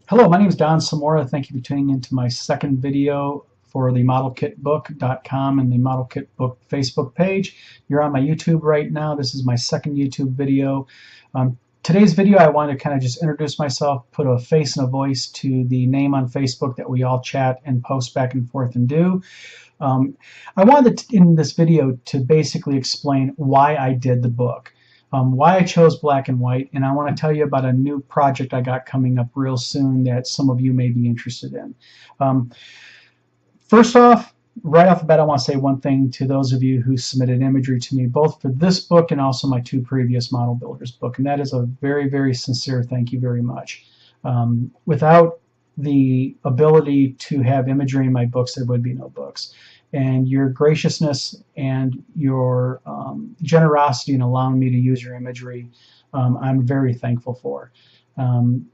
Hello, my name is Don Samora. Thank you for tuning into my second video for the ModelKitBook.com and the Model Kit Book Facebook page. You're on my YouTube right now. This is my second YouTube video. Today's video, I want to kind of just introduce myself, put a face and a voice to the name on Facebook that we all chat and post back and forth and do. I wanted in this video to basically explain why I did the book. Why I chose black and white, and I want to tell you about a new project I got coming up real soon that some of you may be interested in. First off, right off the bat, I want to say one thing to those of you who submitted imagery to me, both for this book and also my two previous Model Builders book, and that is a very, very sincere thank you very much. Without the ability to have imagery in my books, there would be no books. And your graciousness and your generosity in allowing me to use your imagery, I'm very thankful for. You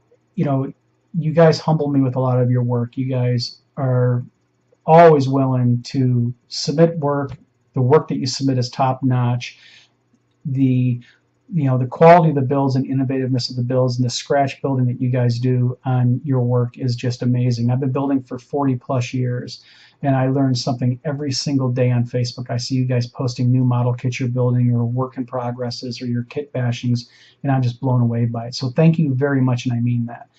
know, you guys humble me with a lot of your work. You guys are always willing to submit work. The work that you submit is top notch. The quality of the builds and innovativeness of the builds and the scratch building that you guys do on your work is just amazing. I've been building for 40 plus years, and I learn something every single day on Facebook. I see you guys posting new model kits you're building or work in progresses or your kit bashings, and I'm just blown away by it. So thank you very much, and I mean that.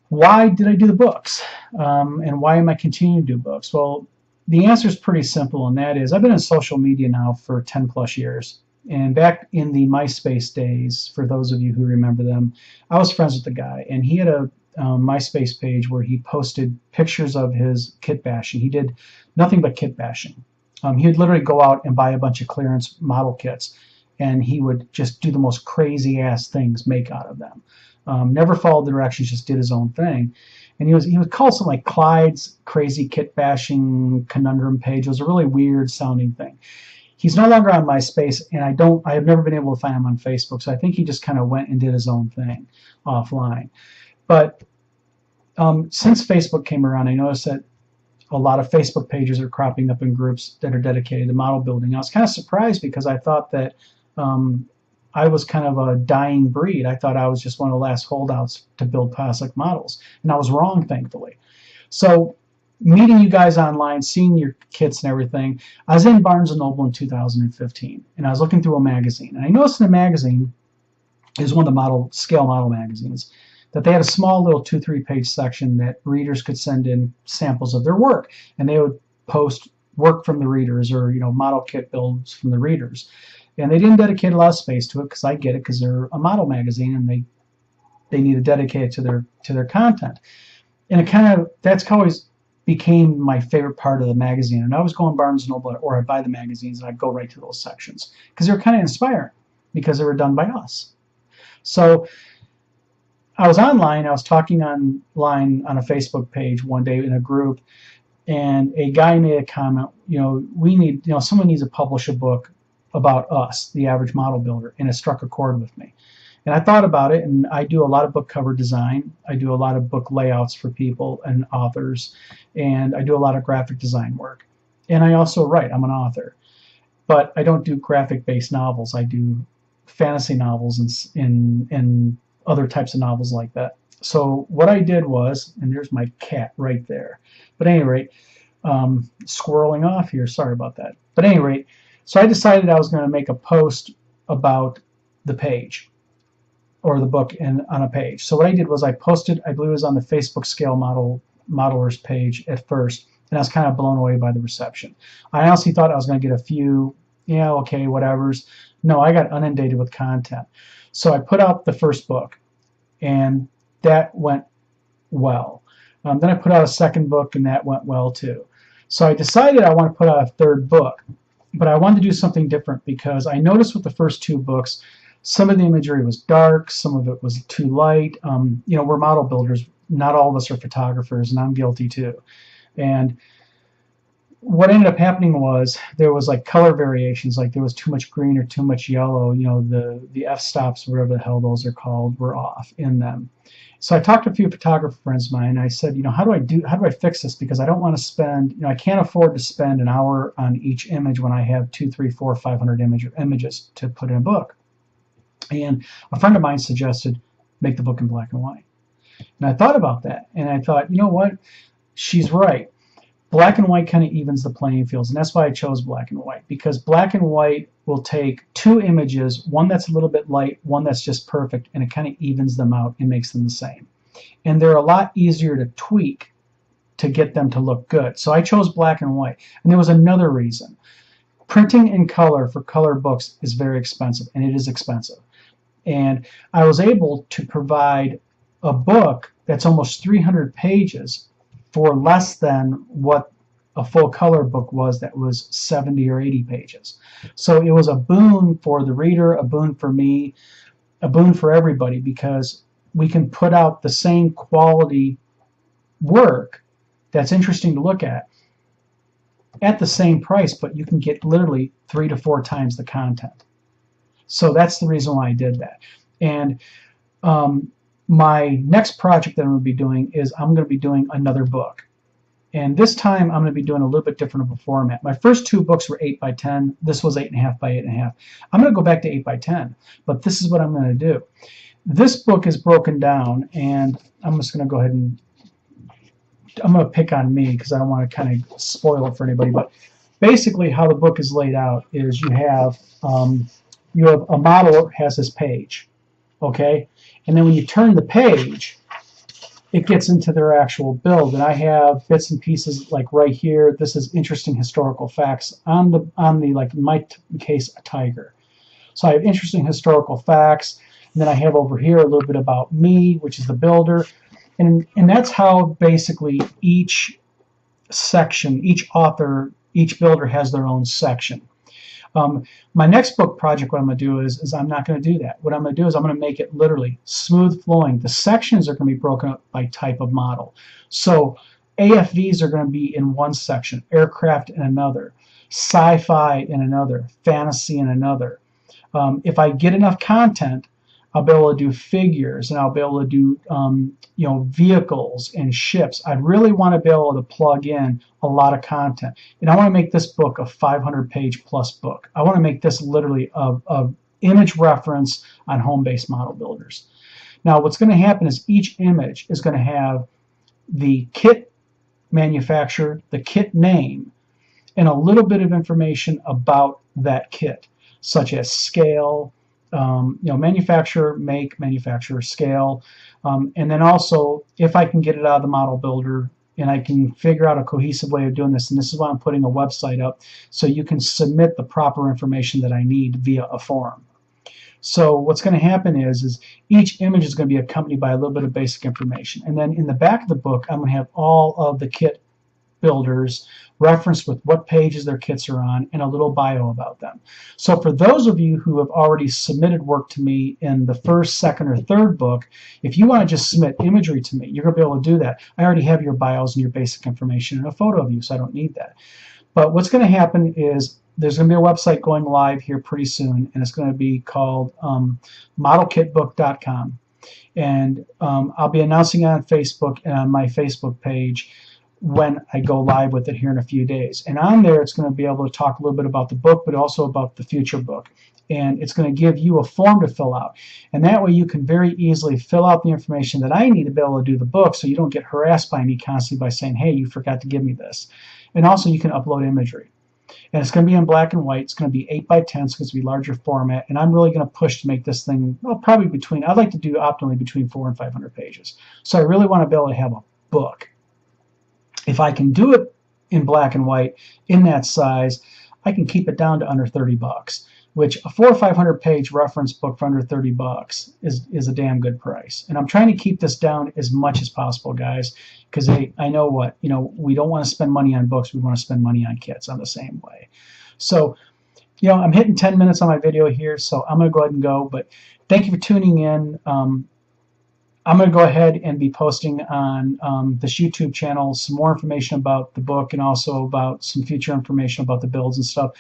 Why did I do the books? And why am I continuing to do books? Well, the answer is pretty simple, and that is I've been in social media now for 10 plus years. And back in the MySpace days, for those of you who remember them, I was friends with the guy, and he had a MySpace page where he posted pictures of his kit bashing. He did nothing but kit bashing. He would literally go out and buy a bunch of clearance model kits, and he would just do the most crazy ass things, make out of them. Never followed the directions, just did his own thing. And he would call something like Clyde's Crazy Kit Bashing Conundrum page. It was a really weird sounding thing. He's no longer on MySpace, and I have never been able to find him on Facebook, so I think he just kind of went and did his own thing offline. But since Facebook came around, I noticed that a lot of Facebook pages are cropping up in groups that are dedicated to model building. I was kind of surprised because I thought that I was kind of a dying breed. I thought I was just one of the last holdouts to build plastic models, and I was wrong, thankfully. So meeting you guys online, seeing your kits and everything, I was in Barnes & Noble in 2015, and I was looking through a magazine, and I noticed in the magazine, it was one of the scale model magazines, that they had a small little 2-3 page section that readers could send in samples of their work, and they would post work from the readers or model kit builds from the readers. And they didn't dedicate a lot of space to it, because I get it, because they're a model magazine and they need to dedicate it to their content. And that's always became my favorite part of the magazine. And I was going Barnes & Noble, or I'd buy the magazines and I'd go right to those sections because they were kind of inspiring, because they were done by us. So I was online, I was talking online on a Facebook page one day in a group, and a guy made a comment, someone needs to publish a book about us, the average model builder, and it struck a chord with me. And I thought about it, and I do a lot of book cover design. I do a lot of book layouts for people and authors, and I do a lot of graphic design work. And I also write. I'm an author. But I don't do graphic-based novels. I do fantasy novels and other types of novels like that. So what I did was, and there's my cat right there. But at any rate, squirreling off here. Sorry about that. But at any rate, so I decided I was going to make a post about the page, or the book on a page. So what I did was I posted, I believe it was on the Facebook Scale Modelers page at first, and I was kind of blown away by the reception. I honestly thought I was going to get a few, yeah, okay, whatevers. No, I got inundated with content. So I put out the first book, and that went well. Then I put out a second book, and that went well too. So I decided I want to put out a third book, but I wanted to do something different, because I noticed with the first two books, some of the imagery was dark, some of it was too light. We're model builders. Not all of us are photographers, and I'm guilty too. And what ended up happening was there was like color variations, like there was too much green or too much yellow. The f-stops, whatever the hell those are called, were off in them. So I talked to a few photographer friends of mine, and I said, how do I fix this? Because I don't want to spend, I can't afford to spend an hour on each image when I have 2, 3, 4, 500 images to put in a book. And a friend of mine suggested make the book in black and white. And I thought about that, and I thought, you know what? She's right. Black and white kind of evens the playing fields, and that's why I chose black and white, because black and white will take two images, one that's a little bit light, one that's just perfect, and it kind of evens them out and makes them the same. And they're a lot easier to tweak to get them to look good. So I chose black and white. And there was another reason. Printing in color for color books is very expensive, and it is expensive. And I was able to provide a book that's almost 300 pages for less than what a full color book was that was 70 or 80 pages. So it was a boon for the reader, a boon for me, a boon for everybody, because we can put out the same quality work that's interesting to look at the same price, but you can get literally 3 to 4 times the content. So that's the reason why I did that. And my next project that I'm going to be doing is I'm going to be doing another book. And this time I'm going to be doing a little bit different of a format. My first 2 books were 8 by 10. This was 8.5 by 8.5. I'm going to go back to 8 by 10, but this is what I'm going to do. This book is broken down, and I'm just going to go ahead and I'm going to pick on me because I don't want to kind of spoil it for anybody. But basically how the book is laid out is you have a model has this page, okay? And then when you turn the page, it gets into their actual build. And I have bits and pieces like right here. This is interesting historical facts on the like in my case, a tiger. So I have interesting historical facts. And then I have over here a little bit about me, which is the builder. And that's how basically each section, each author, each builder has their own section. My next book project, what I'm going to do is I'm not going to do that. What I'm going to do is I'm going to make it literally smooth flowing. The sections are going to be broken up by type of model. So AFVs are going to be in one section, aircraft in another, sci-fi in another, fantasy in another. If I get enough content, I'll be able to do figures, and I'll be able to do vehicles and ships. I really want to be able to plug in a lot of content, and I want to make this book a 500-page plus book. I want to make this literally a image reference on home-based model builders. Now, what's going to happen is each image is going to have the kit manufacturer, the kit name, and a little bit of information about that kit, such as scale. Manufacturer, make, manufacturer, scale, and then also if I can get it out of the model builder and I can figure out a cohesive way of doing this, and this is why I'm putting a website up so you can submit the proper information that I need via a form. So what's going to happen is each image is going to be accompanied by a little bit of basic information, and then in the back of the book I'm going to have all of the kit builders referenced with what pages their kits are on and a little bio about them. So for those of you who have already submitted work to me in the first, second, or third book, if you want to just submit imagery to me, you're going to be able to do that. I already have your bios and your basic information and a photo of you, so I don't need that. But what's going to happen is there's going to be a website going live here pretty soon, and it's going to be called modelkitbook.com. And I'll be announcing it on Facebook and on my Facebook page when I go live with it here in a few days. And on there, it's going to be able to talk a little bit about the book, but also about the future book. And it's going to give you a form to fill out. And that way you can very easily fill out the information that I need to be able to do the book, so you don't get harassed by me constantly by saying, hey, you forgot to give me this. And also you can upload imagery. And it's going to be in black and white. It's going to be 8 by 10, so it's going to be larger format. And I'm really going to push to make this thing, well, probably between, I'd like to do optimally between 400 and 500 pages. So I really want to be able to have a book. If I can do it in black and white in that size, I can keep it down to under 30 bucks, which a 400 or 500 page reference book for under 30 bucks is a damn good price. And I'm trying to keep this down as much as possible, guys, because I know what, we don't want to spend money on books. We want to spend money on kits on the same way. So, I'm hitting 10 minutes on my video here, so I'm going to go ahead and go. But thank you for tuning in. I'm going to go ahead and be posting on this YouTube channel some more information about the book and also about some future information about the builds and stuff.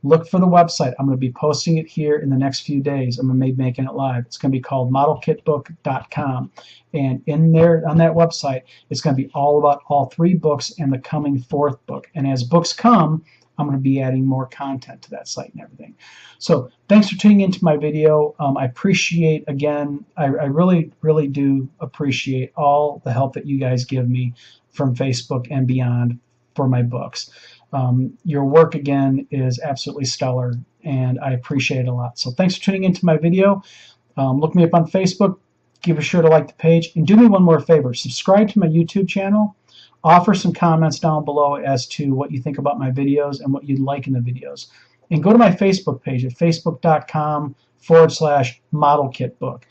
Look for the website. I'm going to be posting it here in the next few days. I'm going to be making it live. It's going to be called modelkitbook.com. And in there, on that website, it's going to be all about all 3 books and the coming 4th book. And as books come, I'm going to be adding more content to that site and everything. So thanks for tuning into my video. I appreciate, again, I really, really do appreciate all the help that you guys give me from Facebook and beyond for my books. Your work, again, is absolutely stellar, and I appreciate it a lot. So thanks for tuning into my video. Look me up on Facebook. Give sure to like the page. And do me one more favor. Subscribe to my YouTube channel. Offer some comments down below as to what you think about my videos and what you'd like in the videos. And go to my Facebook page at facebook.com/modelkitbook.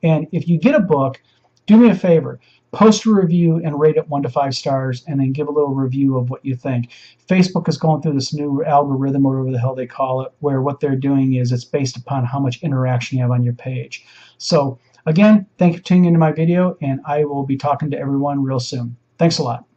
And if you get a book, do me a favor. Post a review and rate it 1 to 5 stars, and then give a little review of what you think. Facebook is going through this new algorithm, or whatever the hell they call it, where what they're doing is it's based upon how much interaction you have on your page. So again, thank you for tuning into my video, and I will be talking to everyone real soon. Thanks a lot.